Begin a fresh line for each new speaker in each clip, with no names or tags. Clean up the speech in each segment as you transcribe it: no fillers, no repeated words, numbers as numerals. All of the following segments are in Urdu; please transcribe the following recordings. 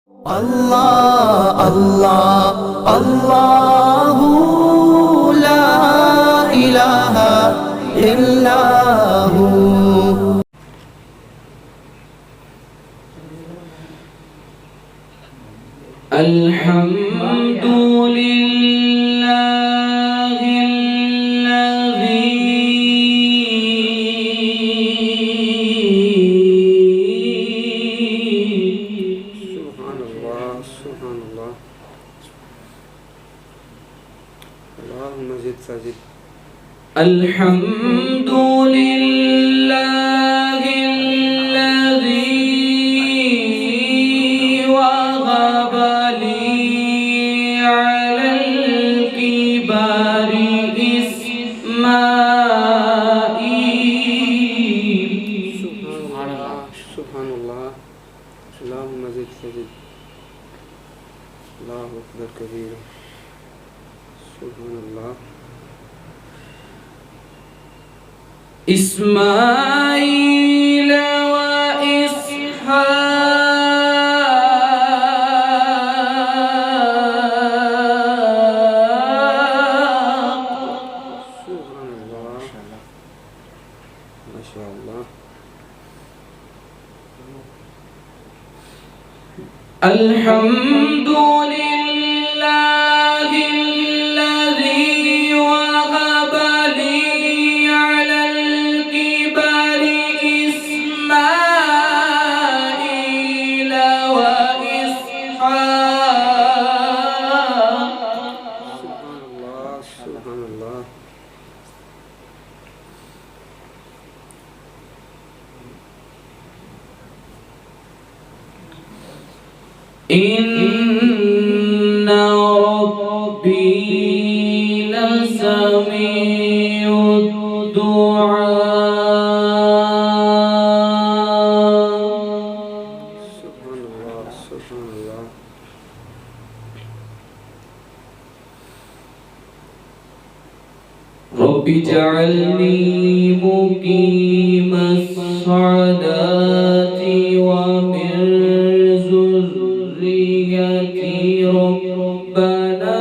اللہ اللہ اللہ لا الہ الا ہو۔
الحمد للہ الحمد لله الذي وهب لي على الكبر إسماعيل.
سبحان الله اللهم زد فزد الله أكبر كبيرا سبحان الله.
إسماعيل وإسحاق.
سبحان الله ما شاء الله.
الحمد لله الذي وهب لي على الكبر إسماعيل وإسحاق.
سبحان الله سبحان الله.
إن ربي لسميع الدعاء.
سبحان الله سبحان الله.
رب اجعلني مقيم الصلاة ومن ذريتي ربنا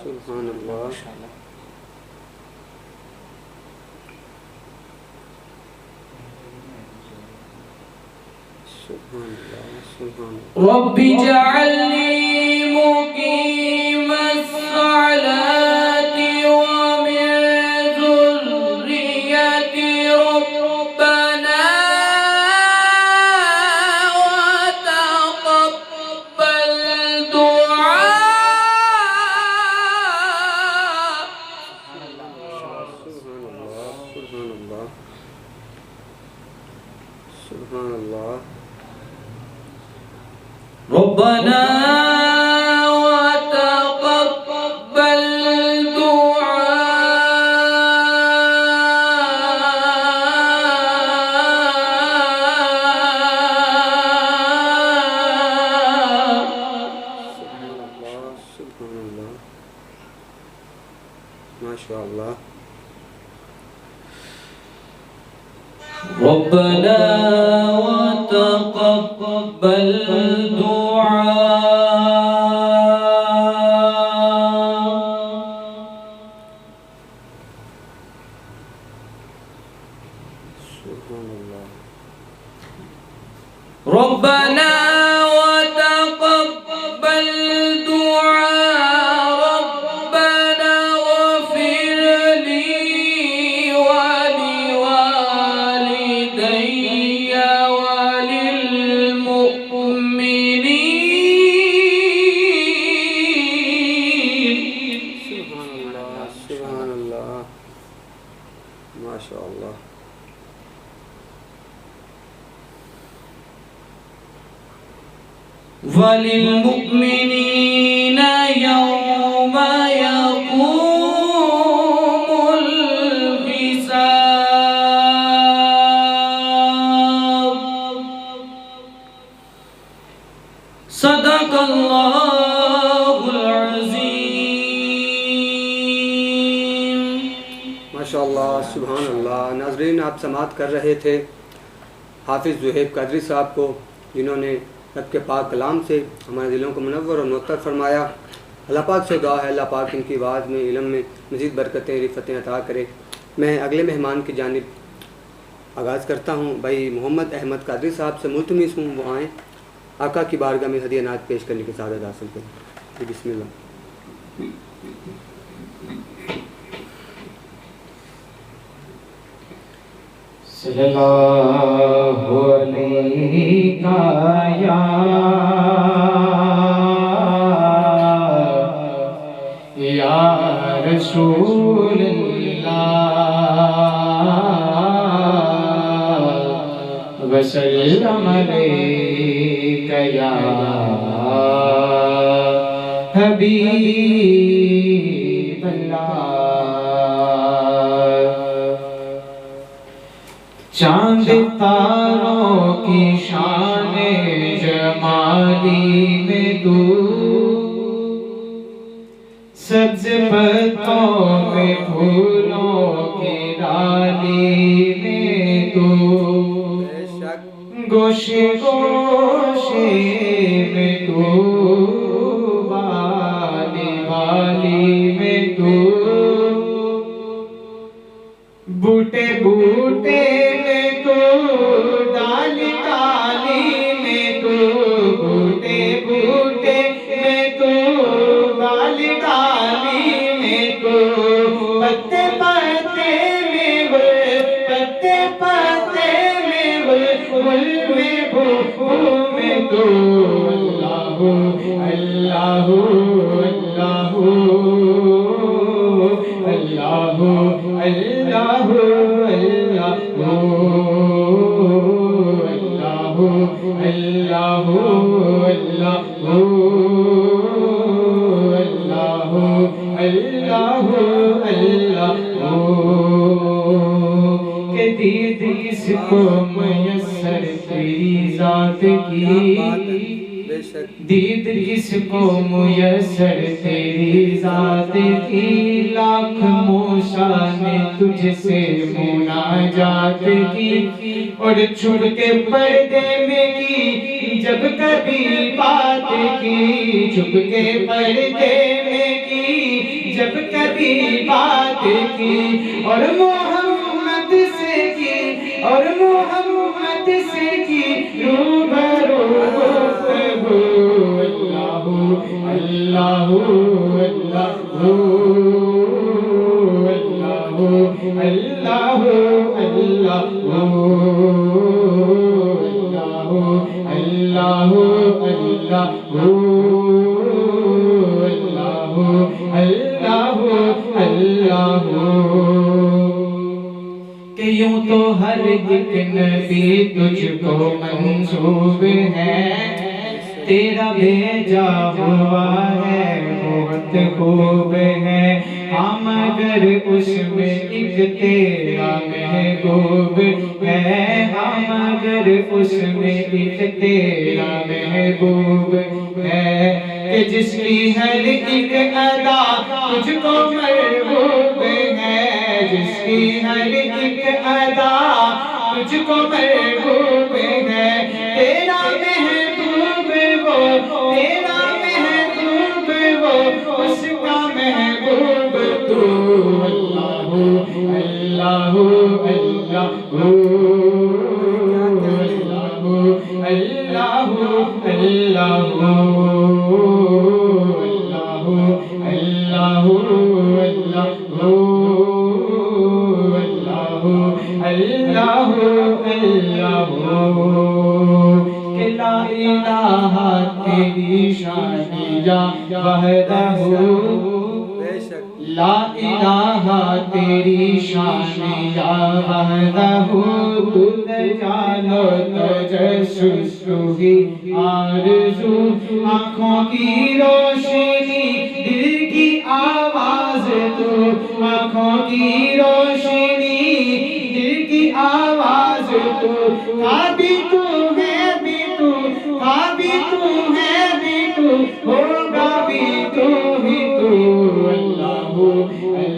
سبحان الله. سبحان الله سبحان الله.
رب اجعلني مقيم الصلاة ومن ذريتي ربنا وتقبل دعاء.
سبحان الله سبحان الله. سبحان الله.
ربنا وتقبل دعاء.
سبحان الله سبحان الله ما شاء الله.
ربنا وتقبل
سبحان الله.
ربنا وتقبل دعاء. ربنا اغفر لي ولوالدي وللمؤمنين.
سبحان الله سبحان الله ما شاء الله.
وللمؤمنين يوم يقوم الحساب. صدق الله العظيم.
ما ماشاءاللہ سبحان اللہ۔ ناظرین، آپ سماعت کر رہے تھے حافظ زہیب قادری صاحب کو، جنہوں نے رب کے پاک کلام سے ہمارے دلوں کو منور اور معطر فرمایا۔ اللہ پاک سے دعا ہے اللہ پاک ان کی آواز میں، علم میں مزید برکتیں رفتیں عطا کرے۔ میں اگلے مہمان کی جانب آغاز کرتا ہوں۔ بھائی محمد احمد قادری صاحب سے ملتمس ہوں وہ آئیں، آقا کی بارگاہ میں ہدیہ نعت پیش کرنے کی سعادت حاصل کریں۔ جی بسم اللہ۔
صلی اللہ علیہ یا رسول اللہ وسلم علیک یا حبیب اللہ۔ چاند تاروں کی شان جمالی میں تو، سبز پتوں میں پھولوں کی ڈالی میں تو، گوشے گوشے میں تو، والی والی میں تو، بوٹے بوٹے میں تو، ڈالی ڈالی میں تو، بوٹے بوٹے میں تو، ڈالی ڈالی میں تو، پتے پتے میں گل، پتے پتے میں گل، گل میں بھو میں تو، اللہ اللہ اللہ اللہ اللہ کہ دید کس کو میسر تیری ذات کی، دید کس کو میسر تیری ذات کی، لاکھ موسیٰ نے تجھ سے مناجات کی، اور چھپ کے پردے میں کی جب کبھی بات کی، چھپ کے پردے میں کی جب کبھی بات کی، اور محمد سے کی، اور محمد سے کی روبرو گفتگو، اللہ اللہ اللہ اللہ اللہ اللہ اللہ کہ یوں تو ہر ایک نبی تجھ کو منسوب ہے، تیرا بھیجا ہوا ہے بہت خوب ہے، ہم اگر اس میں ایک تیرا محبوب ہے، ہم اگر اس میں ایک تیرا محبوب ہے، کہ جس کی ہر ایک ادا تجھ کو مرغوب ہے، جس کی ہر ایک ادا تجھ کو مرغوب ہے، تیرا محبوب وہ، تیرا محبوب وہ، اس کا محبوب تو، اللہ اللہ اللہ اللہ کہ لا الہ تیری شان یا وحدہ، لا الہ تیری شان یا وحدہ، تو تجال و تجسس تو ہی آرزو، آنکھوں کی روشنی دل کی آواز تو، آنکھوں کی روشنی دل کی آواز تو، بھی تو ہے بھی تو، بھی تو ہے بھی تو، ہوگا بھی تو ہی تو، اللہ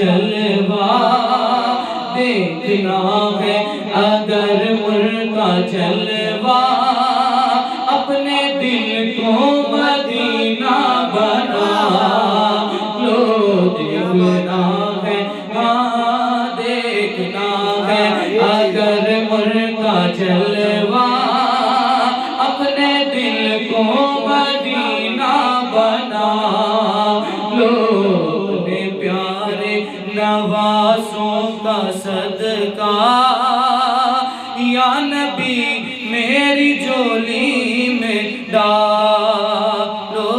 جلوہ دیکھنا ہے اگر ملک کا جلوہ اپنے دل کو مدینہ بنا لو دیکھنا ہے ہاں دیکھنا ہے اگر ملک کا جلوہ اپنے دل کو مدینہ بنا لو اپنے پیارے نوازوں کا صدقہ یا نبی میری جولی میں ڈالو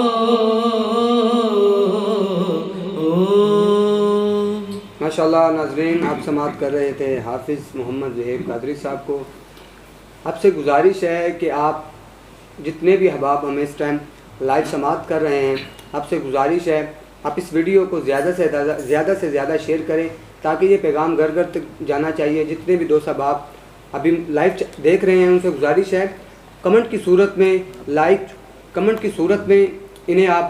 ماشاءاللہ ناظرین، آپ سماعت کر رہے تھے حافظ محمد زہیب قادری صاحب کو۔ آپ سے گزارش ہے کہ آپ جتنے بھی احباب ہمیں اس ٹائم لائیو سماعت کر رہے ہیں، آپ سے گزارش ہے آپ اس ویڈیو کو زیادہ سے زیادہ شیئر کریں تاکہ یہ پیغام گھر گھر تک جانا چاہیے۔ جتنے بھی دوست احباب ابھی لائیو دیکھ رہے ہیں ان سے گزارش ہے کمنٹ کی صورت میں کمنٹ کی صورت میں انہیں آپ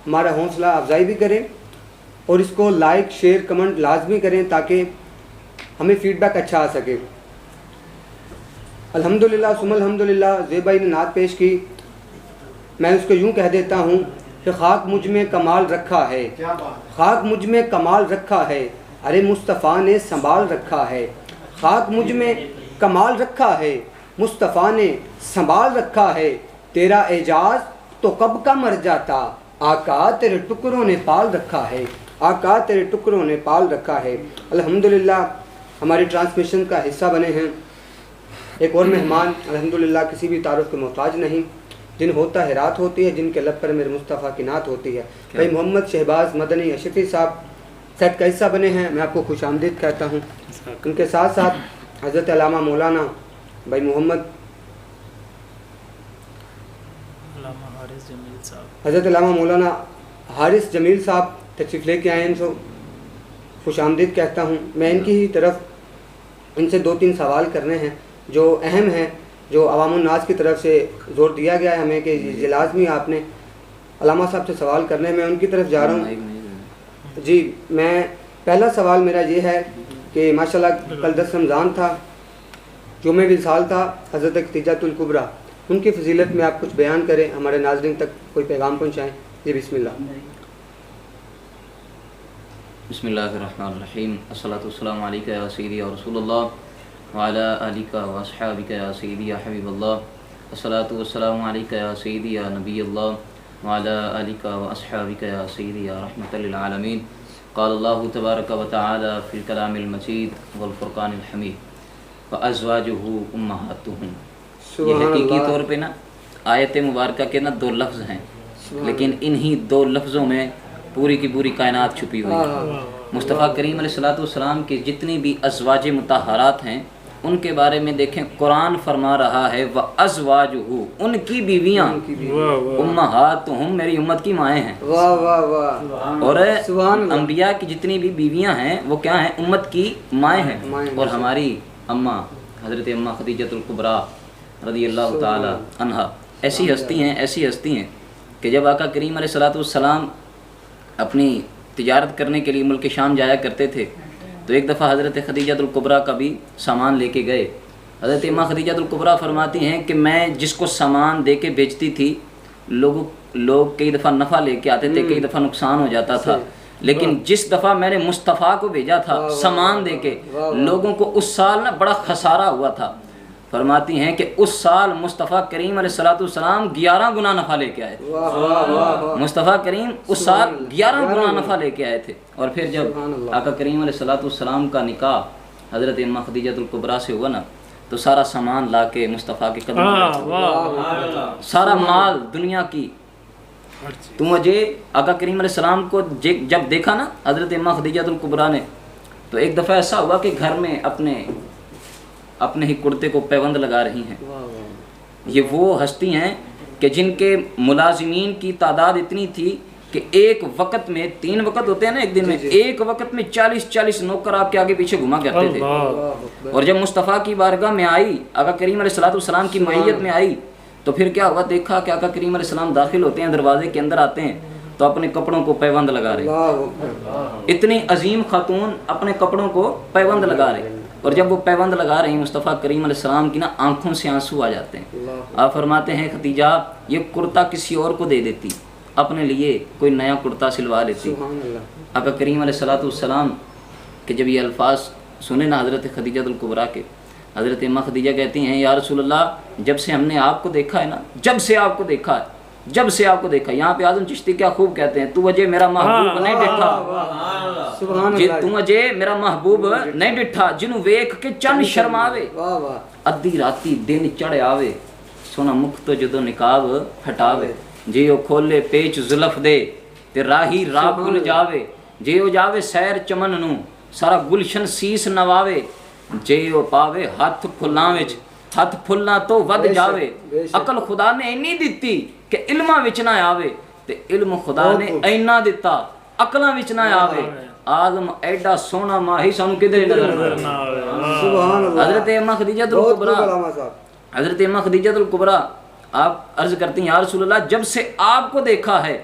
ہمارا حوصلہ افزائی بھی کریں اور اس کو لائک شیئر کمنٹ لازمی کریں تاکہ ہمیں فیڈ بیک اچھا آ سکے۔ الحمدللہ ثم الحمدللہ زیب بھائی نے نعت پیش کی، میں اس کو یوں کہہ دیتا ہوں کہ خاک مجھ میں کمال رکھا ہے، خاک مجھ میں کمال رکھا ہے، ارے مصطفیٰ نے سنبھال رکھا ہے، خاک مجھ میں کمال رکھا ہے، مصطفیٰ نے سنبھال رکھا ہے، تیرا اعجاز تو کب کا مر جاتا، آقا تیرے ٹکڑوں نے پال رکھا ہے، آقا تیرے ٹکڑوں نے پال رکھا ہے۔ الحمدللہ ہماری ٹرانسمیشن کا حصہ بنے ہیں ایک اور مہمان، الحمدللہ کسی بھی تعارف کے محتاج نہیں، جن ہوتا ہے رات ہوتی ہے، جن کے لب پر میرے مصطفیٰ کی نعت ہوتی ہے۔ بھائی محمد شہباز مدنی اشرفی صاحب سیٹ کا حصہ بنے ہیں، میں آپ کو خوش آمدید کہتا ہوں۔ ان کے ساتھ ساتھ حضرت علامہ مولانا بھائی محمد حضرت علامہ مولانا حارث جمیل صاحب تشریف لے کے آئے ہیں، ان سے خوش آمدید کہتا ہوں۔ میں ان کی ہی طرف ان سے 2-3 سوال کرنے ہیں جو اہم ہیں، جو عوام الناس کی طرف سے زور دیا گیا ہے ہمیں کہ یہ لازمی آپ نے علامہ صاحب سے سوال کرنے، میں ان کی طرف جا رہا ہوں۔ جی میں پہلا سوال میرا یہ ہے کہ ماشاءاللہ کل 10 رمضان تھا، جمعہ وصال تھا حضرت ختیجۃ الکبریٰ، ان کی فضیلت میں آپ کچھ بیان کریں، ہمارے ناظرین تک کوئی پیغام پہنچائیں۔ جی بسم اللہ۔
بسم اللہ الرحمن الرحیم، الصلاۃ والسلام علیکہ یا سیدی یا رسول اللہ وعلی آلک و اصحابک یا سیدی یا حبیب اللہ، الصلاۃ والسلام علیکہ یا سیدی یا نبی اللہ وعلی آلک و اصحابک یا سیدی یا رحمۃ للعالمین۔ قال اللہ تبارک و تعالی فی الکلام المجید والفرقان الحمید وازواجہ امہاتہم۔ یہ حقیقی طور پہ نا آیت مبارکہ کے نا 2 لفظ ہیں، لیکن انہی 2 لفظوں میں پوری کی پوری کائنات چھپی ہوئی ہے۔ مصطفیٰ کریم علیہ السلام کی جتنی بھی ازواج مطہرات ہیں ان کے بارے میں دیکھیں، قرآن فرما رہا ہے وَأَزْوَاجُهُ، ان کی بیویاں امہاتہم، میری امت کی مائیں ہیں۔ اور انبیاء کی جتنی بھی بیویاں ہیں وہ کیا ہیں؟ امت کی مائیں ہیں۔ اور ہماری اماں حضرت اماں خدیجۃ الکبریٰ رضی اللہ تعالی عنہا ایسی ہستی ہیں کہ جب آقا کریم علیہ السلام اپنی تجارت کرنے کے لیے ملک شام جایا کرتے تھے تو ایک دفعہ حضرت خدیجۃ الکبریٰ کا بھی سامان لے کے گئے۔ حضرت اماں خدیجۃ الکبریٰ فرماتی ہیں کہ میں جس کو سامان دے کے بیچتی تھی لوگ کئی دفعہ نفع لے کے آتے تھے، کئی دفعہ نقصان ہو جاتا تھا، لیکن جس دفعہ میں نے مصطفیٰ کو بھیجا تھا سامان دے کے، لوگوں کو اس سال نا بڑا خسارہ ہوا تھا۔ فرماتی ہیں کہ اس سال مصطفیٰ کریم علیہ السلام 11 گنا نفع لے کے آئے تھے۔ مصطفیٰ کریم اس سال 11 گنا نفع لے کے آئے تھے۔ اور پھر جب آقا کریم علیہ السلام کا نکاح حضرت اماں خدیجۃ الکبریٰ سے ہوا نا تو سارا سامان لا کے مصطفیٰ کے قدم میں، سارا مال دنیا کی، تو مجھے آقا کریم علیہ السلام کو جب دیکھا نا حضرت اماں خدیجۃ الکبریٰ نے، تو ایک دفعہ ایسا ہوا کہ گھر میں اپنے ہی کرتے کو پیوند لگا رہی ہیں۔ یہ وہ ہستی ہیں کہ جن کے ملازمین کی تعداد اتنی تھی کہ ایک وقت میں 3 وقت ہوتے ہیں نا ایک دن میں، ایک وقت میں 40 نوکر آپ کے آگے پیچھے گھما کرتے تھے۔ اور جب مصطفیٰ کی بارگاہ میں آئی، آقا کریم علیہ السلام کی معیت میں آئی، تو پھر کیا ہوا؟ دیکھا کہ آقا کریم علیہ السلام داخل ہوتے ہیں، دروازے کے اندر آتے ہیں تو اپنے کپڑوں کو پیوند لگا رہے.
اللہ اکبر.
اتنی عظیم خاتون اپنے کپڑوں کو پیوند لگا رہے. اور جب وہ پیوند لگا رہی ہیں مصطفیٰ کریم علیہ السلام کی نا آنکھوں سے آنسو آ جاتے ہیں. آپ فرماتے ہیں خدیجہ یہ کرتا کسی اور کو دے دیتی، اپنے لیے کوئی نیا کرتا سلوا لیتی.
سبحان اللہ.
آقا کریم علیہ السلام کہ جب یہ الفاظ سنے نا حضرت خدیجہ الکبریٰ کے، حضرت اماں خدیجہ کہتی ہیں یا رسول اللہ جب سے ہم نے آپ کو دیکھا ہے نا، جب سے آپ کو دیکھا ہے، جب سے آپ کو دیکھا. یہاں پہ اعظم چشتی کیا خوب کہتے ہیں، تو وجہ میرا محبوب نہیں ڈٹھا،
سبحان
جی
اللہ.
تو وجہ میرا محبوب نہیں ڈٹھا، جنوں ویکھ کے چن شرماوے،
واہ واہ.
ادھی راتی دن چڑھ آوے، سونا مکھ تو جدو نقاب ہٹاوے. جی او کھولے پیچ زلف دے تے راہی راہ کھل جاوے. جے او جاوے سیر چمن نو سارا گلشن سیس نواوے. جے او پاوے ہاتھ پھلاں وچ ہاتھ پھلنا تو ود جاوے. عقل خدا نے اینی دتی کہ علماں وچ نہ آوے، تے علم خدا نے اینا دتا عقلاں وچ نہ آوے. آدم ایڈا سونا ماہی سانو کدھر نظر
سبحان اللہ.
حضرت اماں خدیجہ
بہت
الکبریٰ،
خوب علامہ صاحب.
حضرت اماں خدیجہ الکبریٰ آپ عرض کرتی ہیں یا رسول اللہ جب سے آپ کو دیکھا ہے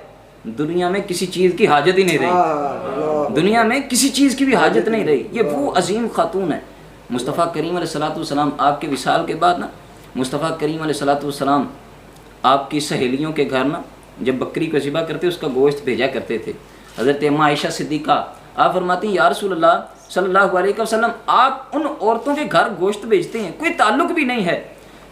دنیا میں کسی چیز کی حاجت ہی نہیں رہی، دنیا میں کسی چیز کی بھی حاجت نہیں رہی. یہ وہ عظیم خاتون ہے. مصطفیٰ کریم علیہ السلام آپ کے وصال کے بعد نا مصطفیٰ کریم علیہ السلام آپ کی سہیلیوں کے گھر نا جب بکری کو ذبح کرتے اس کا گوشت بھیجا کرتے تھے. حضرت اماں عائشہ صدیقہ آپ فرماتی ہیں یا رسول اللہ صلی اللہ علیہ وسلم آپ ان عورتوں کے گھر گوشت بھیجتے ہیں، کوئی تعلق بھی نہیں ہے.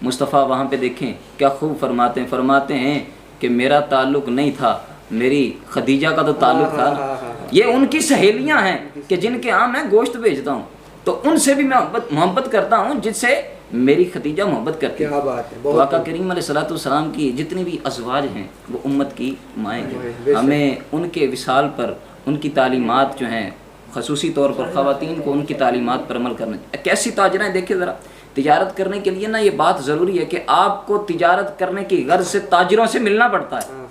مصطفیٰ وہاں پہ دیکھیں کیا خوب فرماتے ہیں کہ میرا تعلق نہیں تھا، میری خدیجہ کا تو تعلق تھا. یہ ان کی سہیلیاں ہیں کہ جن کے ہاں میں گوشت بھیجتا ہوں، تو ان سے بھی میں محبت کرتا ہوں جن سے میری خدیجہ محبت کرتی ہے.
کیا بات ہے.
تو آقا کریم علیہ السلام کی جتنی بھی ازواج ہیں وہ امت کی مائیں ہیں. ہمیں ان کے وصال پر ان کی تعلیمات جو ہیں خصوصی طور پر خواتین کو ان کی تعلیمات پر عمل کرنا. کیسی تاجریں دیکھیں ذرا، تجارت کرنے کے لیے نا یہ بات ضروری ہے کہ آپ کو تجارت کرنے کی غرض سے تاجروں سے ملنا پڑتا ہے.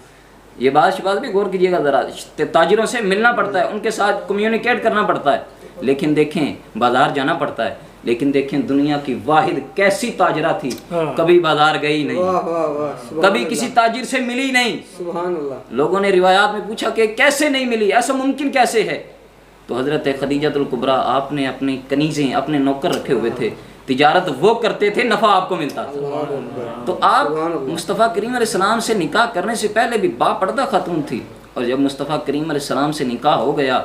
یہ بات بھی غور کیجیے گا ذرا، تاجروں سے ملنا پڑتا ہے، ان کے ساتھ کمیونیکیٹ کرنا پڑتا ہے. لیکن دیکھیں بازار جانا پڑتا ہے. لیکن دیکھیں دنیا کی واحد کیسی تاجرہ تھی، کبھی بازار گئی نہیں، کبھی کسی تاجر سے ملی نہیں.
سبحان اللہ.
لوگوں نے روایات میں پوچھا کہ کیسے نہیں ملی، ایسا ممکن کیسے ہے؟ تو حضرت خدیجہ الکبریٰ آپ نے اپنی کنیزیں اپنے نوکر رکھے ہوئے تھے، تجارت وہ کرتے تھے، نفع آپ کو ملتا تھا. تو آپ مصطفیٰ کریم علیہ السلام سے نکاح کرنے سے پہلے بھی باپردہ خاتون تھی، اور جب مصطفیٰ کریم علیہ السلام سے نکاح ہو گیا،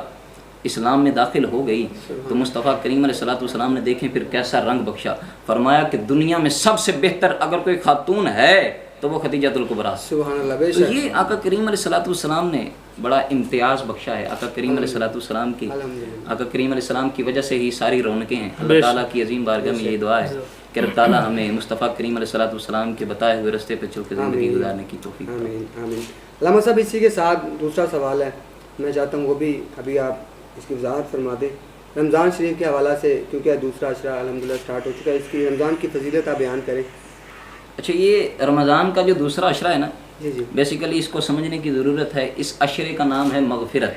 اسلام میں داخل ہو گئی، تو مصطفیٰ کریم علیہ السلام نے دیکھیں پھر کیسا رنگ بخشا. فرمایا کہ دنیا میں سب سے بہتر اگر کوئی خاتون ہے تو وہ خدیجہ الکبریٰ.
سبحان اللہ. بے
تو
شک.
یہ آقا کریم علیہ السلام نے بڑا امتیاز بخشا ہے. آقا کریم علیہ السلام کی آقا کریم علیہ السلام کی وجہ سے ہی ساری رونقیں ہیں. اللہ تعالیٰ کی عظیم بارگاہ میں یہ دعا ہے کہ اللہ تعالیٰ ہمیں مصطفیٰ کریم علیہ السلام کے بتائے ہوئے راستے پہ چل کے زندگی گزارنے کی توفیق.
آمین آمین. علامہ صاحب اسی کے ساتھ دوسرا سوال ہے، میں چاہتا ہوں وہ بھی ابھی آپ اس کی وضاحت فرما دیں. رمضان شریف کے حوالہ سے، کیونکہ دوسرا عشرہ الحمدللہ اسٹارٹ ہو چکا ہے، اس کی رمضان کی فضیلت آپ بیان کریں.
اچھا، یہ رمضان کا جو دوسرا عشرہ ہے نا،
جی جی
بیسیکلی اس کو سمجھنے کی ضرورت ہے. اس عشرے کا نام ہے مغفرت.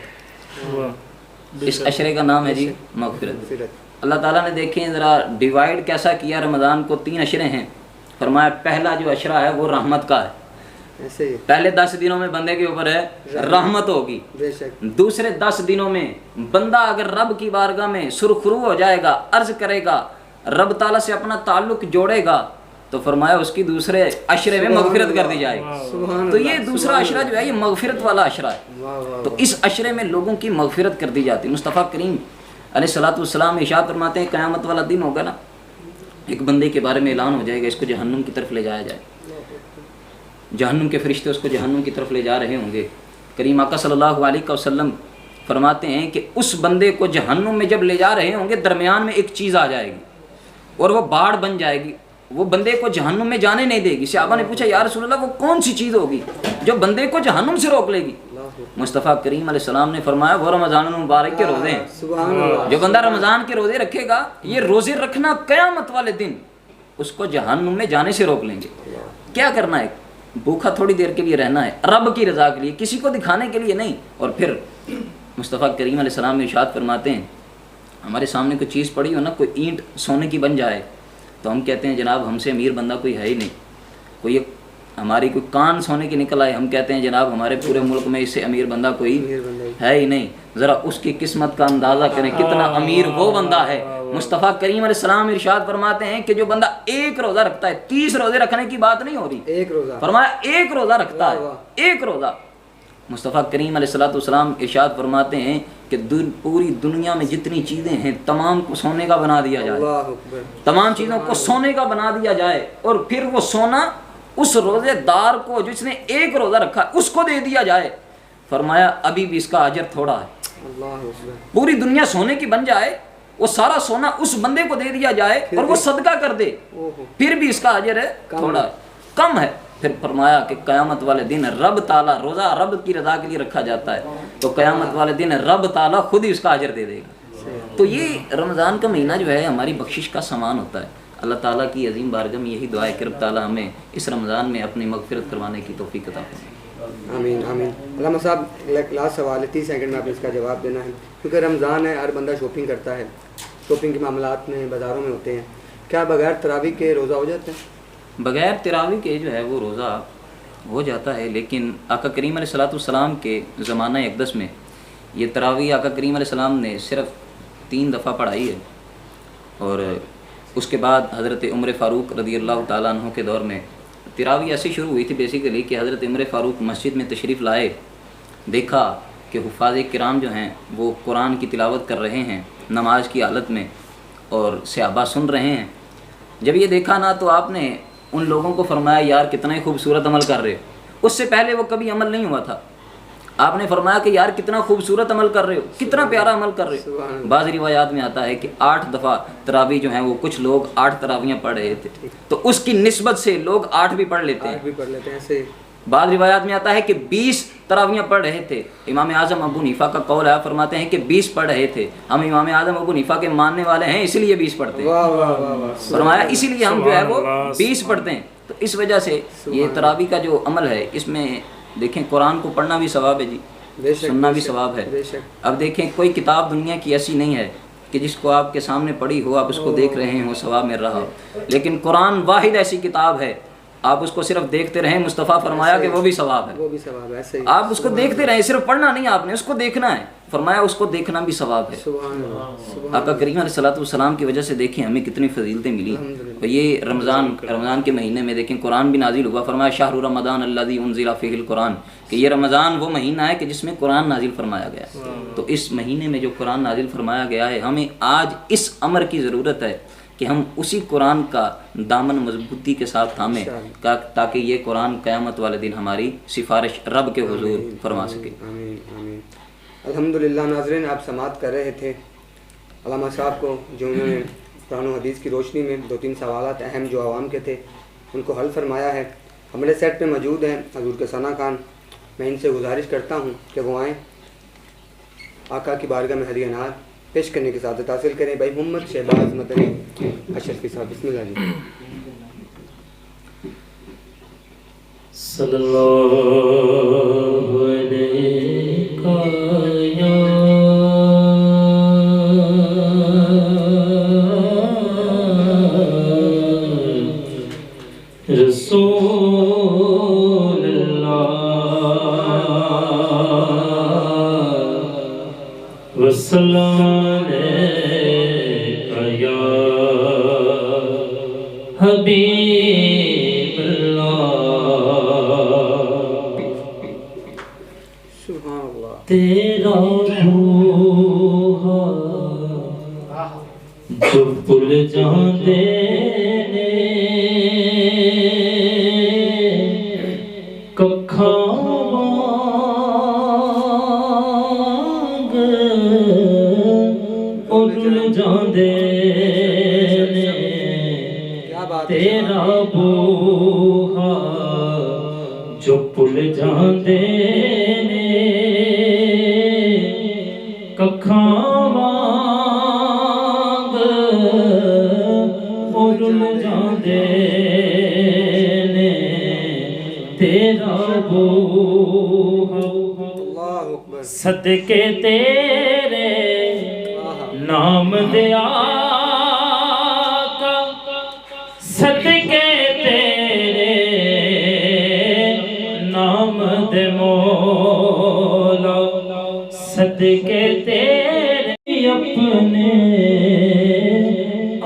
اس عشرے کا نام ہے جی مغفرت. اللہ تعالیٰ نے دیکھیں ذرا ڈیوائیڈ کیسا کیا رمضان کو. 3 عشرے ہیں. فرمایا پہلا جو عشرہ ہے وہ رحمت کا ہے.
ایسے ہی
پہلے 10 دنوں میں بندے کے اوپر ہے رحمت ہوگی.
بے شک.
دوسرے 10 دنوں میں بندہ اگر رب کی بارگاہ میں سرخرو ہو جائے گا، عرض کرے گا، رب تعالیٰ سے اپنا تعلق جوڑے گا، تو فرمایا اس کی دوسرے عشرے میں مغفرت کر دی جائے گی. تو یہ دوسرا عشرہ جو ہے یہ مغفرت والا عشرہ ہے. تو اس عشرے میں لوگوں کی مغفرت کر دی جاتی ہے. مصطفیٰ کریم علیہ السلام ارشاد فرماتے ہیں قیامت والا دن ہوگا نا، ایک بندے کے بارے میں اعلان ہو جائے گا، اس کو جہنم کی طرف لے جایا جائے. جہنم کے فرشتے اس کو جہنم کی طرف لے جا رہے ہوں گے. کریم آقا صلی اللہ علیہ وسلم فرماتے ہیں کہ اس بندے کو جہنم میں جب لے جا رہے ہوں گے، درمیان میں ایک چیز آ جائے گی اور وہ باڑ بن جائے گی، وہ بندے کو جہنم میں جانے نہیں دے گی. صحابہ نے پوچھا یا رسول اللہ وہ کون سی چیز ہوگی جو بندے کو جہنم سے روک لے گی؟ مصطفیٰ کریم علیہ السلام نے فرمایا وہ رمضان المبارک کے روزے ہیں. جو بندہ رمضان کے روزے رکھے گا، یہ روزے رکھنا قیامت والے دن اس کو جہنم میں جانے سے روک لیں گے. کیا کرنا ہے؟ بھوکا تھوڑی دیر کے لیے رہنا ہے، رب کی رضا کے لیے، کسی کو دکھانے کے لیے نہیں. اور پھر مصطفیٰ کریم علیہ السلام ارشاد فرماتے ہیں ہمارے سامنے کوئی چیز پڑی ہو نا، کوئی اینٹ سونے کی بن جائے، تو ہم کہتے ہیں جناب ہم سے امیر بندہ کوئی ہے ہی نہیں، کوئی ہماری کوئی کان سونے کی نکل آئے، ہم کہتے ہیں جناب ہمارے پورے ملک میں اس سے امیر بندہ کوئی ہے ہی نہیں. ذرا اس کی قسمت کا اندازہ کریں کتنا امیر وہ بندہ ہے. مصطفیٰ کریم علیہ السلام ارشاد فرماتے ہیں کہ جو بندہ ایک روزہ رکھتا ہے، 30 روزے رکھنے کی بات نہیں ہو رہی،
ایک روزہ
فرمایا ایک روزہ رکھتا ہے، ایک روزہ. مصطفیٰ کریم علیہ السلام ارشاد فرماتے ہیں کہ پوری دنیا میں جتنی چیزیں ہیں تمام کو سونے کا بنا دیا جائے،
اللہ اکبر،
تمام چیزوں کو سونے کا بنا دیا جائے، اور پھر وہ سونا اس روزے دار کو جس نے ایک روزہ رکھا اس کو دے دیا جائے. فرمایا ابھی بھی اس کا اجر تھوڑا ہے.
اللہ اکبر،
پوری دنیا سونے کی بن جائے، وہ سارا سونا اس بندے کو دے دیا جائے اور وہ صدقہ کر دے، پھر بھی اس کا اجر ہے تھوڑا ہے، کم ہے. پھر فرمایا کہ قیامت والے دن رب تعالیٰ، روزہ رب کی رضا کے لیے رکھا جاتا ہے، تو قیامت والے دن رب تعالیٰ خود ہی اس کا اجر دے دے گا. تو یہ رمضان کا مہینہ جو ہے ہماری بخشش کا سامان ہوتا ہے. اللہ تعالیٰ کی عظیم بارگاہ میں یہی دعا ہے کہ رب تعالیٰ ہمیں اس رمضان میں اپنی مغفرت کروانے کی توفیق عطا فرمائے.
آمین آمین. علامہ صاحب لاسٹ سوال ہے، 30 سیکنڈ میں آپ نے اس کا جواب دینا ہے، کیونکہ رمضان ہے، ہر بندہ شاپنگ کرتا ہے، شاپنگ کے معاملات میں بازاروں میں ہوتے ہیں. کیا بغیر تراویح کے روزہ ہو جاتا ہے؟
بغیر تراویح کے جو ہے وہ روزہ ہو جاتا ہے، لیکن آقا کریم علیہ السلام کے زمانہ اقدس میں یہ تراویح آقا کریم علیہ السلام نے صرف 3 دفعہ پڑھائی ہے. اور اس کے بعد حضرت عمر فاروق رضی اللہ تعالیٰ عنہ کے دور میں تراویح ایسی شروع ہوئی تھی بیسیکلی کہ حضرت عمر فاروق مسجد میں تشریف لائے، دیکھا کہ حفاظ کرام جو ہیں وہ قرآن کی تلاوت کر رہے ہیں نماز کی حالت میں اور صحابہ سن رہے ہیں. جب یہ دیکھا نا تو آپ نے ان لوگوں کو فرمایا یار کتنا ہی خوبصورت عمل کر رہے ہو. اس سے پہلے وہ کبھی عمل نہیں ہوا تھا. آپ نے فرمایا کہ یار کتنا خوبصورت عمل کر رہے ہو، کتنا پیارا عمل کر رہے ہو. بعض روایات میں آتا ہے کہ 8 دفعہ تراویح جو ہیں وہ کچھ لوگ 8 تراویحیں پڑھ رہے تھے، تو اس کی نسبت سے لوگ 8 بھی پڑھ لیتے ہیں. بعض روایات میں آتا ہے کہ 20 تراویحیں پڑھ رہے تھے. امام اعظم ابو حنیفہ کا قول ہے، فرماتے ہیں کہ 20 پڑھ رہے تھے. ہم امام اعظم ابو حنیفہ کے ماننے والے ہیں، اسی لیے 20 پڑھتے ہیں. فرمایا اسی لیے ہم جو ہے وہ 20 پڑھتے ہیں. تو اس وجہ سے یہ تراویح کا جو عمل ہے اس میں دیکھیں قرآن کو پڑھنا بھی ثواب ہے جی، سننا بھی ثواب ہے. اب دیکھیں کوئی کتاب دنیا کی ایسی نہیں ہے کہ جس کو آپ کے سامنے پڑھی ہو، آپ اس کو دیکھ رہے ہو، ثواب مل رہا ہو. لیکن قرآن واحد ایسی کتاب ہے آپ اس کو صرف دیکھتے رہیں، مصطفیٰ فرمایا کہ وہ بھی ثواب ہے. آپ اس کو دیکھتے رہیں، صرف پڑھنا نہیں، آپ نے اس کو دیکھنا ہے. فرمایا اس کو دیکھنا بھی ثواب ہے. آقا کریم علیہ السلام کی وجہ سے دیکھیں ہمیں کتنی فضیلتیں ملی. اور یہ رمضان کے مہینے میں دیکھیں قرآن بھی نازل ہوا. فرمایا شہر رمضان الذی انزل فیہ القرآن، کہ یہ رمضان وہ مہینہ ہے کہ جس میں قرآن نازل فرمایا گیا. تو اس مہینے میں جو قرآن نازل فرمایا گیا ہے، ہمیں آج اس امر کی ضرورت ہے کہ ہم اسی قرآن کا دامن مضبوطی کے ساتھ تھامیں تاکہ یہ قرآن قیامت والے دن ہماری سفارش رب کے حضور فرما سکے.
الحمدللہ. ناظرین آپ سماعت کر رہے تھے علامہ صاحب کو، جو انہوں نے قرآن و حدیث کی روشنی میں 2-3 سوالات اہم جو عوام کے تھے ان کو حل فرمایا ہے. ہمارے سیٹ پہ موجود ہیں حضور کے ثنا خان. میں ان سے گزارش کرتا ہوں کہ وہ آئیں، آقا کی بارگاہ میں ہدیہ نعت پیش کرنے کی سعادت حاصل کریں. بھائی محمد شہباز مدنی اشرفی صاحب، بسم اللہ جی.
صلی اللہ علیہ یا رسول اللہ وسلم علیکہ یا حبیب تیرا بوہا جو بھول جاندے نے ککھاں وانگ او ڈل جاندے نے تیرا بوہا جو بھول جاندے ککھاں وانگ او ڈل جاندے نے تیرا بوہا صدقے تیرے نام دے آقا صدقے تیرے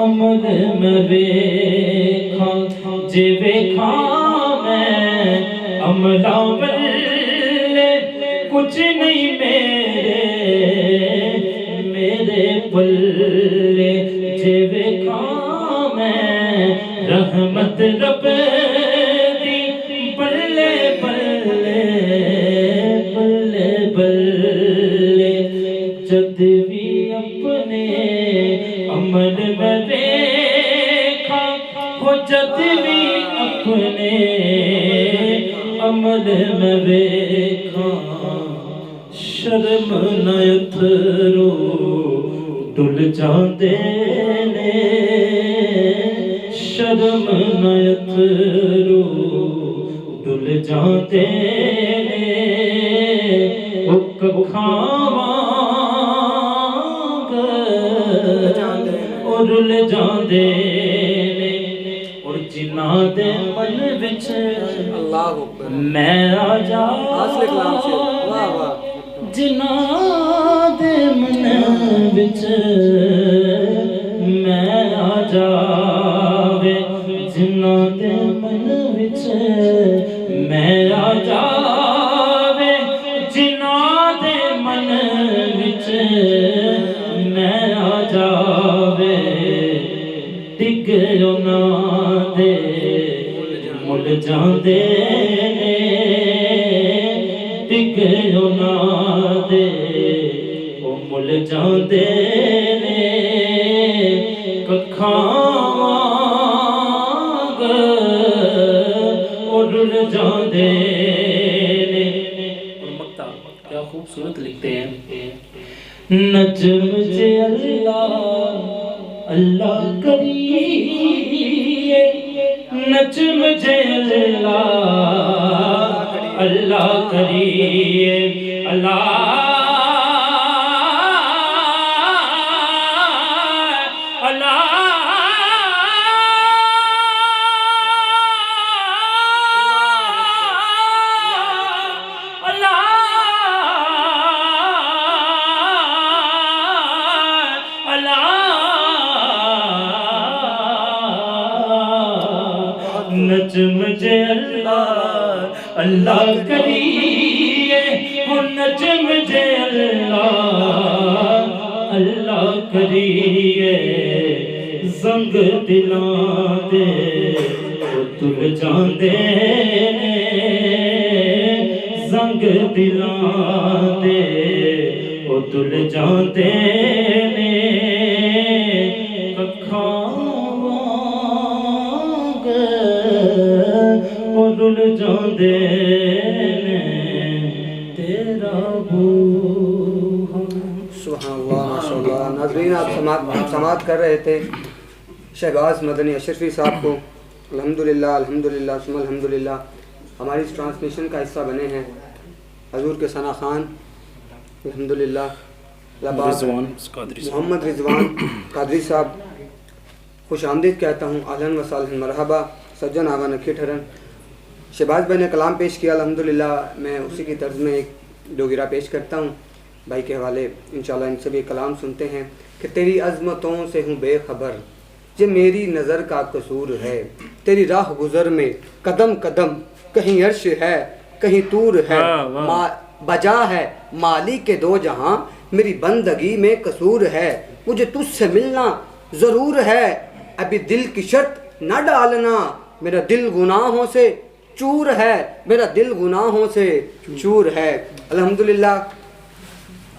عمل میں ویکھاں جے ویکھاں میں عملہ والے کچھ نہیں میرے پلے جے ویکھاں میں رحمت رب دی بلے بلے بلے بلے جد بھی اپنے عمل میں دیکھا ہو جد بھی اپنے عمل میں دیکھا شرم نہ اتھرو ڈل جاندے نے شرم نہ اتھرو ڈل جاندے نے او کھاواں اور ڈل جاندے نے اور جنہاں دے من وچ
اللہ اکبر
میں آ جا
حاصل کلام سے واہ واہ
جنہاں دے من وچ میں آ جاوے جنہاں دے من وچ میں آ جاوے جنہاں دے من وچ میں آ جاوے ڈگ انہاں دے مل جاندے نے ڈگ انہاں دے او مل جاندے نے ککھاں وانگ او رل جاندے نے اور مقطع کیا خوبصورت لکھتے ہیں نجم سے اللہ کریے نجم سے اللہ کریے اللہ نجم جے اللہ اللہ کریے وہ نجم جے اللہ اللہ کریے زنگ دلاں دے وہ تل جاندے نے زنگ دلاں دے وہ تل جاندے نے ککھاں رل جاندے نے تیرا بو
سبحان اللہ ماشاء اللہ ناظرین آپ سماعت کر رہے تھے شہباز مدنی اشرفی صاحب کو الحمدللہ الحمدللہ ثم الحمدللہ ہماری اس ٹرانسمیشن کا حصہ بنے ہیں حضور کے ثنا خان الحمدللہ محمد رضوان قادری صاحب خوش آمدید کہتا ہوں اہلاً و سہلاً مرحبا سجن آغا نکھی ٹھہرن شہباز بھائی نے کلام پیش کیا الحمدللہ میں اسی کی طرز میں ایک ڈوگرا پیش کرتا ہوں بھائی کے حوالے انشاءاللہ ان سے بھی کلام سنتے ہیں کہ تیری عظمتوں سے ہوں بے خبر یہ میری نظر کا قصور ہے تیری راہ گزر میں قدم قدم کہیں عرش ہے کہیں طور ہے بجا ہے مالی کے دو جہاں میری بندگی میں قصور ہے مجھے تجھ سے ملنا ضرور ہے ابھی دل کی شرط نہ ڈالنا میرا دل گناہوں سے چور ہے میرا دل گناہوں سے چور ہے الحمدللہ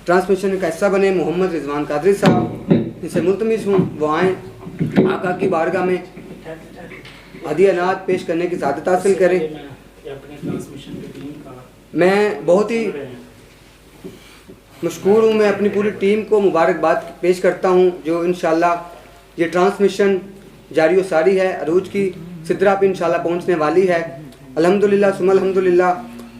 ٹرانسمیشن کا حصہ بنے محمد رضوان قادری صاحب ان سے ملتمس ہوں وہ آئیں آقا کی بارگاہ میں ہدیہ نعت پیش کرنے کی سعادت حاصل کریں میں بہت ہی مشکور ہوں میں اپنی پوری ٹیم کو مبارکباد پیش کرتا ہوں جو انشاءاللہ یہ ٹرانسمیشن جاری و ساری ہے عروج کی سدرہ پہ انشاءاللہ پہنچنے والی ہے الحمدللہ ثم الحمدللہ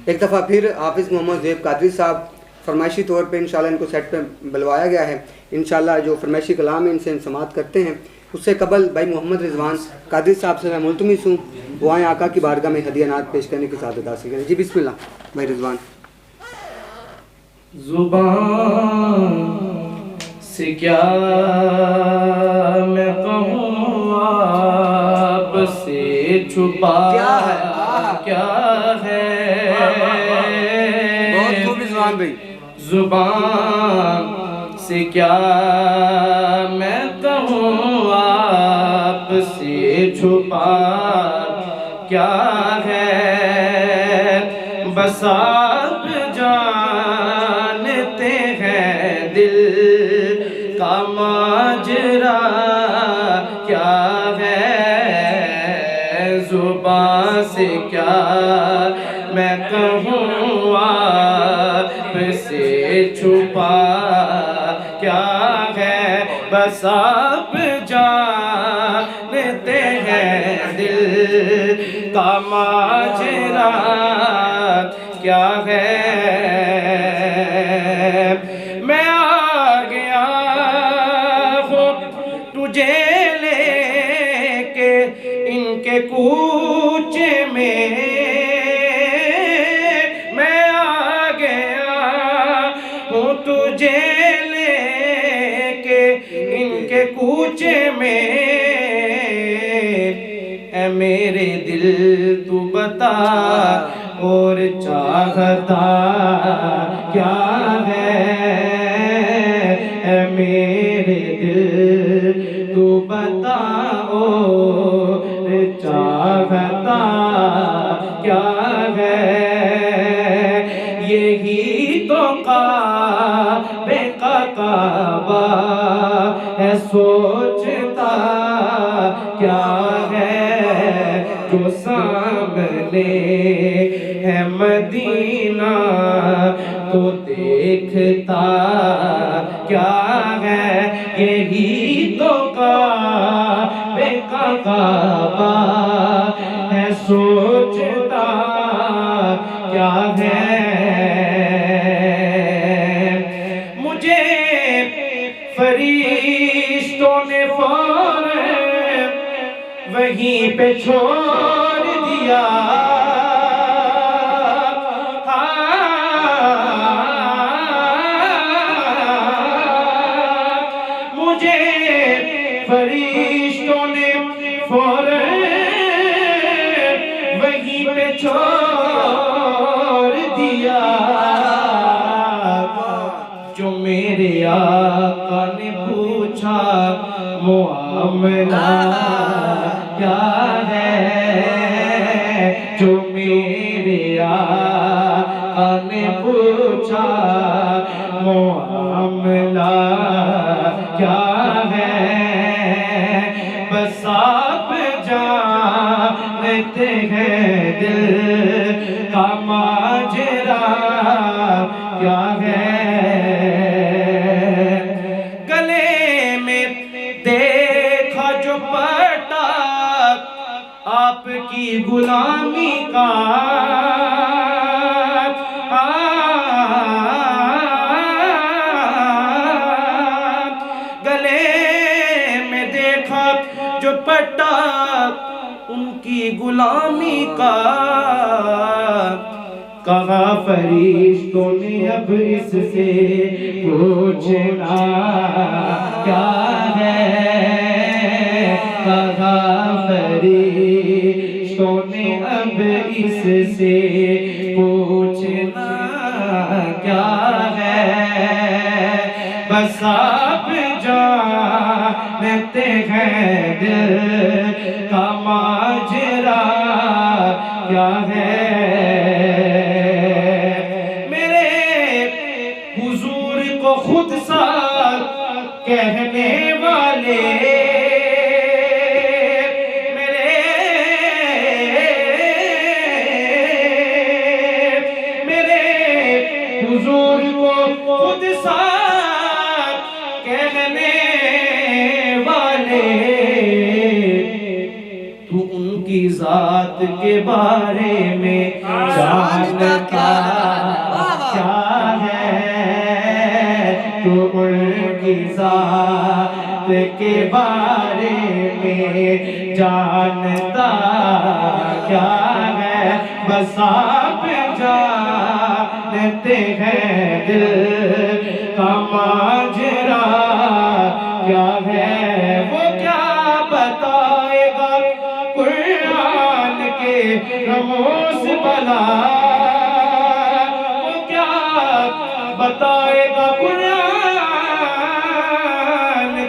ایک دفعہ پھر حافظ محمد زیب قادری صاحب فرمائشی طور پہ انشاءاللہ ان کو سیٹ پہ بلوایا گیا ہے انشاءاللہ جو فرمائشی کلام ہے ان سے ہم سماعت کرتے ہیں اس سے قبل بھائی محمد رضوان قادری صاحب سے میں ملتمس ہوں وہ آئیں آقا کی بارگاہ میں ہدیہ نعت پیش کرنے کی سعادت حاصل کریں جی بسم اللہ بھائی رضوان
زبان سے کیا میں کہوں
چھپا
کیا ہے؟
کیا ہے
بہت خوب رضوان بھائی.
زبان سے کیا میں کہوں آپ سے چھپا کیا ہے بس آپ جانتے ہیں دل کا ماجرا کیا ہے زبان سے کیا میں کہوں آپ سے چھپا کیا ہے بس آپ جانتے ہیں دل کا ماجرا کیا ہے میں آ گیا ہوں تجھے لے کے ان کے کوچے میں میں آ گیا ہوں تجھے لے کے ان کے کوچے میں اے میرے دل تو بتا اور چاہتا کیا ہے اے میرے دل تو بتا اور چاہتا کیا ہے یہی تو کعبے کا کعبہ ہے سوچتا کیا ہے جو سامنے ہے مدینہ تو دیکھتا کیا ہے یہی تو کعبے کا کعبہ ہے سوچتا کیا ہے مجھے فرشتوں نے فوراً وہیں پہ چھوڑ دیا مجھے فرشتوں نے فوراً وہیں پہ چھوڑ دیا جو میرے آقا نے پوچھا معاملہ کیا ہے جو میرے آقا نے پوچھا معاملہ کیا ہے بس آپ جانتے ہیں دل کا ماجرا کیا ہے گلے میں دیکھا جو پٹا آپ کی غلامی کا گلے میں دیکھا جو پٹا ان کی غلامی کا کہا فرشتوں نے اب اس سے پوچھنا کیا ہے کہا فرشتوں نے اب اس سے پوچھنا کیا ہے بس آپ جانتے ہیں دل کا ماجرا کیا ہے خود ساتھ کہنے والے میرے حضور کو خود ساتھ کہنے والے تو ان کی ذات کے بارے میں جانتا کیا ہے تو ان کی ذات کے بارے میں جانتا کیا ہے بس آپ جانتے ہیں دل کا ماجرا کیا ہے وہ کیا بتائے گا قرآن رموز بلا وہ کیا بتائے گا قرآن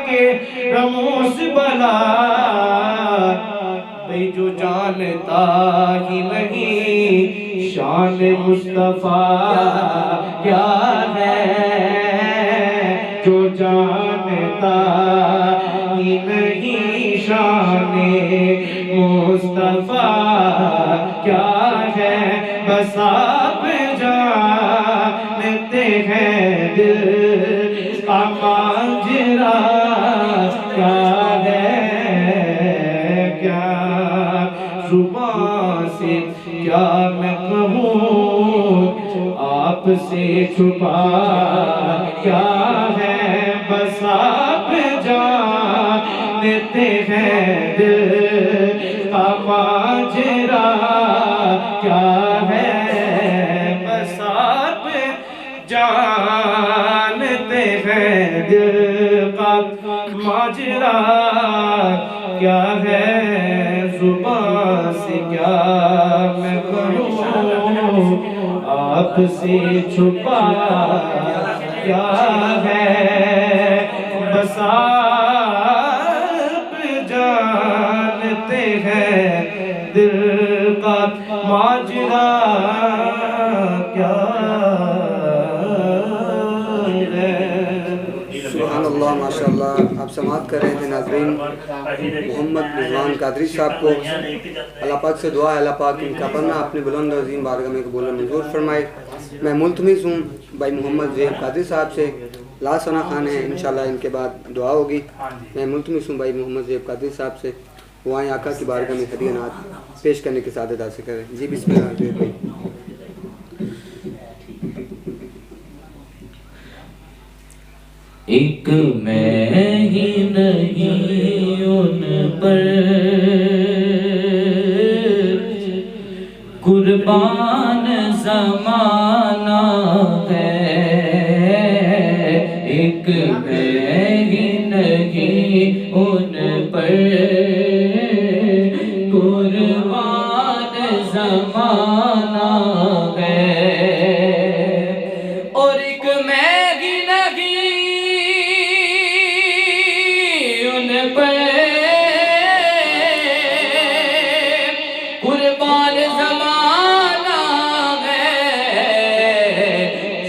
کے رموز بلا بھئی جو جانتا ہی نہیں شان مصطفیٰ کیا ہے جو جانتا ہی نہیں شان مصطفیٰ کیا ہے بس آپ جانتے ہیں دل کا ماجرا کیا ہے کیا زبان سے کیا میں کہوں آپ سے چھپا کیا ہے بس آپ جانتے ہیں دل کا ماجرا کیا ہے بس آپ جانتے ہیں دل کا ماجرا کیا ہے زبان سے کیا میں کہوں آپ سے چھپا کیا ہے بس آپ جانتے ہیں دل کا ماجرا کیا ہے
سبحان اللہ ماشاءاللہ آپ سماعت کر رہے تھے ناظرین محمد رضوان قادری صاحب کو اللہ پاک سے دعا ہے اللہ پاک ان کا پڑھنا اپنے بلند و عظیم بارگاہ میں قبول و منظور فرمائے میں ملتمس ہوں بھائی محمد زیب قادری صاحب سے لا ثنا خان ہیں انشاءاللہ ان کے بعد دعا ہوگی میں ملتمس ہوں بھائی محمد زیب قادری صاحب سے وہ آئیں آقا کی بارگاہ میں ہدیہ نعت پیش کرنے کی سعادت حاصل کریں جی بسم اللہ الرحمن الرحیم
ایک میں ہی نہیں ان پر قربان زمانہ ہے ایک میں ہی نہیں ان پر قربان زمانہ ہے اور ایک میں ہی نہیں ان پر قربان زمانہ ہے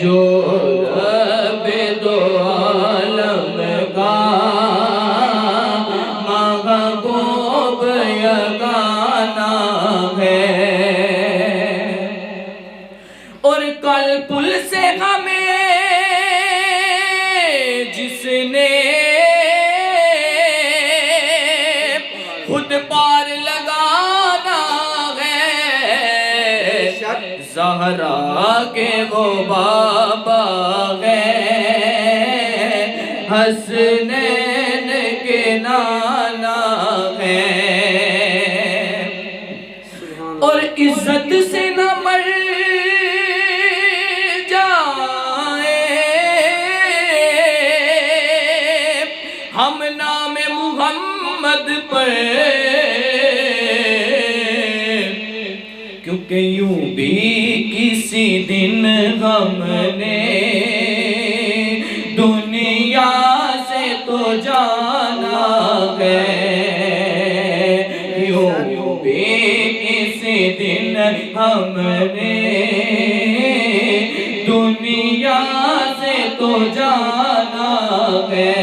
جو رب دو عالم کا محبوب یگانہ ہے اور کل پل سے ہمیں جس نے خود پار لگانا ہے زہرا کے وہ بابا ہے حسنین کے نانا ہے اور عزت سے نہ مر جائے ہم نام محمد پر کیونکہ یوں بھی کسی دن ہم نے دنیا سے تو جانا ہے یوں بھی کسی دن ہم نے دنیا سے تو جانا ہے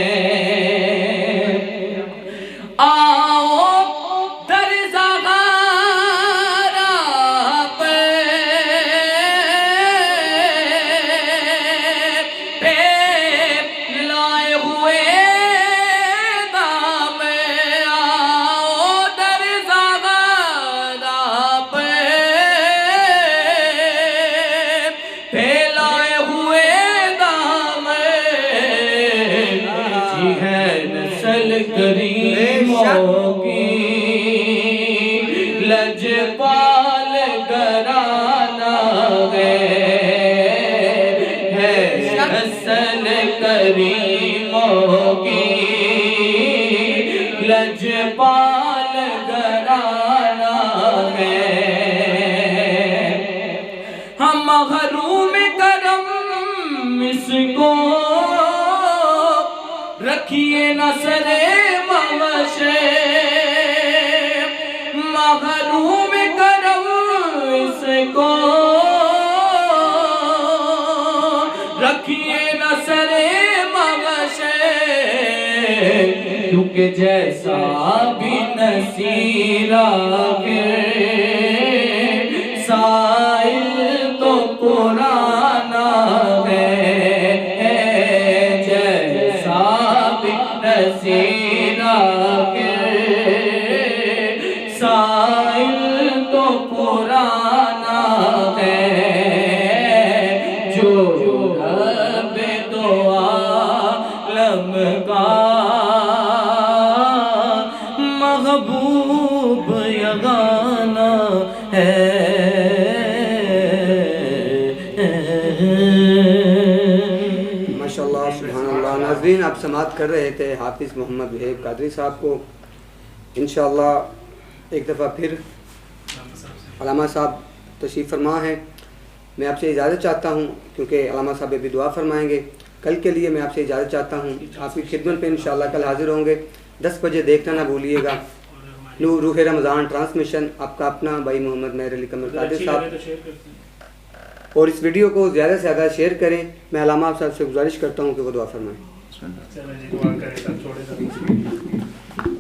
کریموں کی لجپال گھرانہ ہے نسل کریموں کی لجپال گھرانہ ہے کو رکھیے نہ سرے مغشے محروم کرم اس کو رکھیے نہ سرے مغشے کیونکہ جیسا بھی نصیرہ کے سائل تو پرانا ہے جیسا بھی نصیرہ کے سائل تو پرانا ہے جو رب دو عالم کا محبوب یگانہ ہے
ماشاءاللہ سبحان اللہ۔ ناظرین آپ سماعت کر رہے تھے حافظ محمد وہیب قادری صاحب کو۔ انشاءاللہ ایک دفعہ پھر علامہ صاحب تشریف فرما ہے۔ میں آپ سے اجازت چاہتا ہوں کیونکہ علامہ صاحب بھی دعا فرمائیں گے۔ کل کے لیے میں آپ سے اجازت چاہتا ہوں، آپ کی خدمت پہ انشاءاللہ کل حاضر ہوں گے۔ 10 بجے دیکھنا نہ بھولیے گا۔ روح رمضان ٹرانسمیشن، آپ کا اپنا بھائی محمد مہر علی قمر قادری صاحب۔ اور اس ویڈیو کو زیادہ سے زیادہ شیئر کریں۔ میں علامہ صاحب سے گزارش کرتا ہوں کہ وہ دعا فرمائیں۔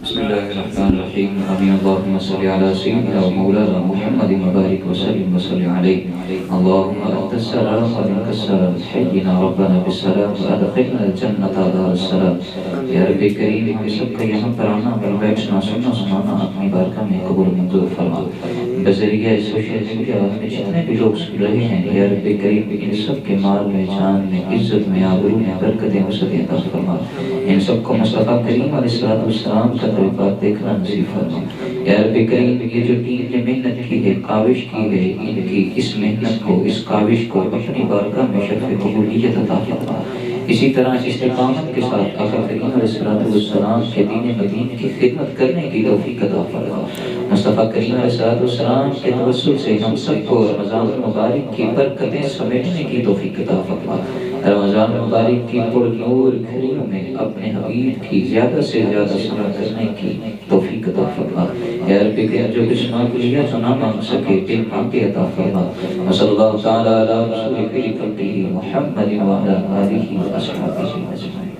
بسم اللہ الرحمن الرحیم آمین اللہم صلی علی سیدنا و مولانا محمد مبارک وسلم وسلم علیہ اللہم انت السلام و منک السلام حینا ربنا بالسلام و ادخلنا الجنت دار السلام۔ یا رب کریم ہم سب کا یہاں پر آنا اور بیٹھنا سننا سنانا اپنی بارگاہ میں قبول منظور فرما۔ بذریعہ سوشل میڈیا میں جتنے بھی لوگ سن رہے ہیں یا رب کریم ان سب کے مال میں جان میں عزت میں آبرو میں برکتیں وسعتیں عطا فرما۔ ان سب کو مصطفیٰ کریم علیہ السلام کا طریقات دیکھنا نصیب فرما۔ یا رب کریم یہ جو دین نے محنت کی ہے کاوش کی ہے ان کی اس محنت کو اس کاوش کو اپنی بارگاہ میں شرف قبولیت عطا فرما۔ اسی طرح استقامت کے ساتھ آقا کریم علیہ السلام کے دین مدین کی خدمت کرنے کی توفیق عطا فرما۔ مصطفیٰ کریم علیہ السلام کے توسل سے ہم سب کو رمضان المبارک کی برکتیں سمیٹنے کی توفیق عطا فرما۔ رمضان المبارک کی پرنور گھڑیوں میں اپنے حبیب کی زیادہ سے زیادہ سماع کرنے کی توفیق عطا فرما۔ یا رب کریم جو کچھ مانگ لیا جو نہ مانگ سکے دل مانگے عطا فرما۔ صلی اللہ تعالی علی رسول خیر خلقہ محمد و علی آلہ و اصحابہ اجمعین۔